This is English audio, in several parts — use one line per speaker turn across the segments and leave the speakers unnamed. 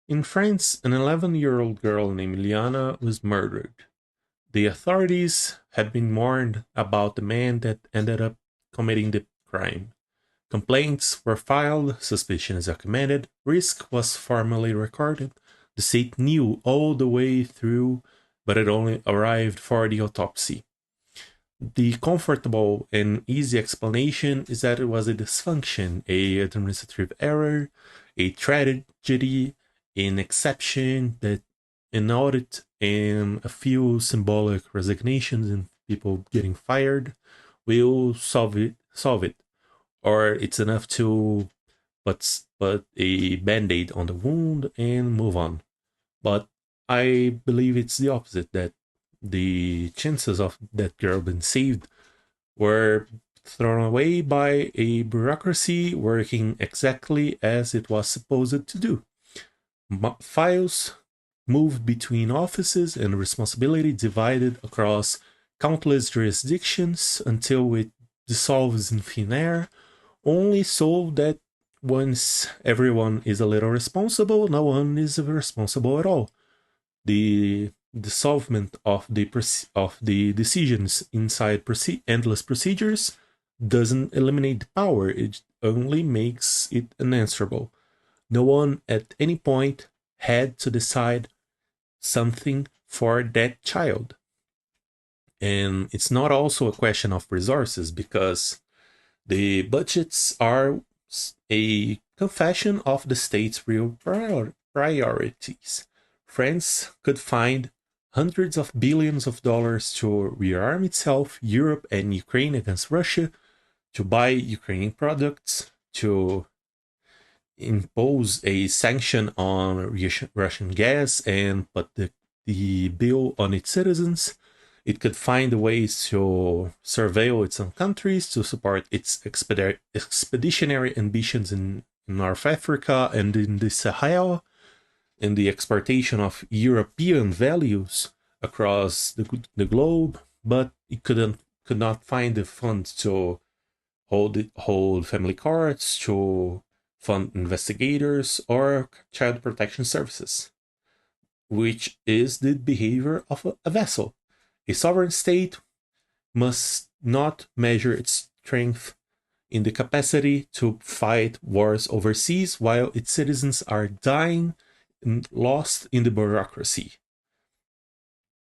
In France, an 11-year-old girl named Lyhanna was murdered. The authorities had been warned about the man that ended up committing the crime. Complaints were filed, suspicion is documented, risk was formally recorded. The state knew all the way through, but it only arrived for the autopsy. The comfortable and easy explanation is that it was a dysfunction, a administrative error, a tragedy, an exception, that an audit, and a few symbolic resignations and people getting fired will solve it. Or it's enough to put a band-aid on the wound and move on. But I believe it's the opposite, that the chances of that girl being saved were thrown away by a bureaucracy working exactly as it was supposed to do. Files moved between offices and responsibility divided across countless jurisdictions until it dissolves in thin air, only so that once everyone is a little responsible, no one is responsible at all. The dissolvement of the decisions inside endless procedures doesn't eliminate the power, it only makes it unanswerable. No one at any point had to decide something for that child. And it's not also a question of resources, because the budgets are a confession of the state's real priorities. France could find hundreds of billions of dollars to rearm itself, Europe and Ukraine against Russia, to buy Ukrainian products, to impose a sanction on Russian gas and put the bill on its citizens. It could find ways to surveil its own countries, to support its expeditionary ambitions in North Africa and in the Sahel, and the exportation of European values across the globe, but it could not find the funds to hold family courts, to fund investigators or child protection services, which is the behavior of a vassal. A sovereign state must not measure its strength in the capacity to fight wars overseas while its citizens are dying and lost in the bureaucracy.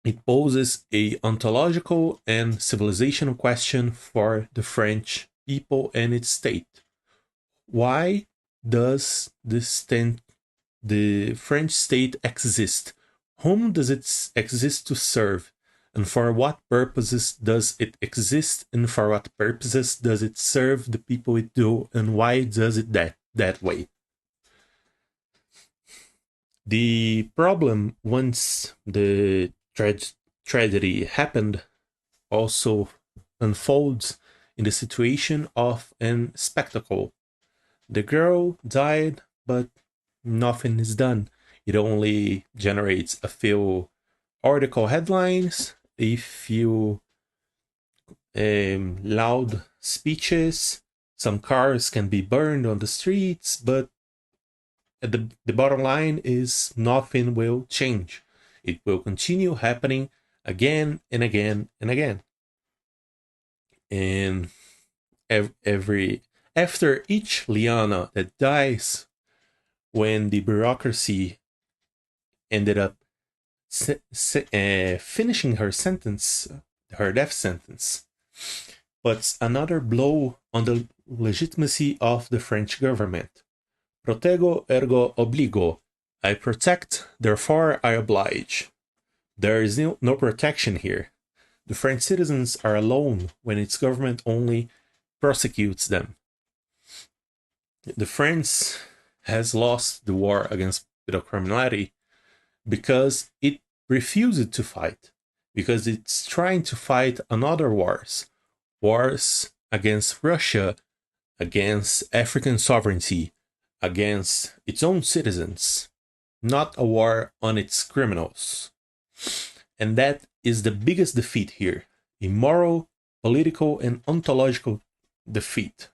It poses a ontological and civilizational question for the French people and its state. Why does the French state exist? Whom does it exist to serve? And for what purposes does it exist? And for what purposes does it serve the people it do? And why does it that way? The problem, once the tragedy happened, also unfolds in the situation of an spectacle. The girl died, but nothing is done. It only generates a few article headlines, a few loud speeches. Some cars can be burned on the streets, but the bottom line is nothing will change. It will continue happening again and again and again. And after each Lyhanna that dies, when the bureaucracy ended up finishing her sentence, her death sentence, puts another blow on the legitimacy of the French government. Protego ergo obligo. I protect, therefore I oblige. There is no protection here. The French citizens are alone when its government only prosecutes them. The France has lost the war against pedocriminality because it refused to fight, because it's trying to fight another wars against Russia, against African sovereignty, against its own citizens, not a war on its criminals. And that is the biggest defeat here, a moral, political, and ontological defeat.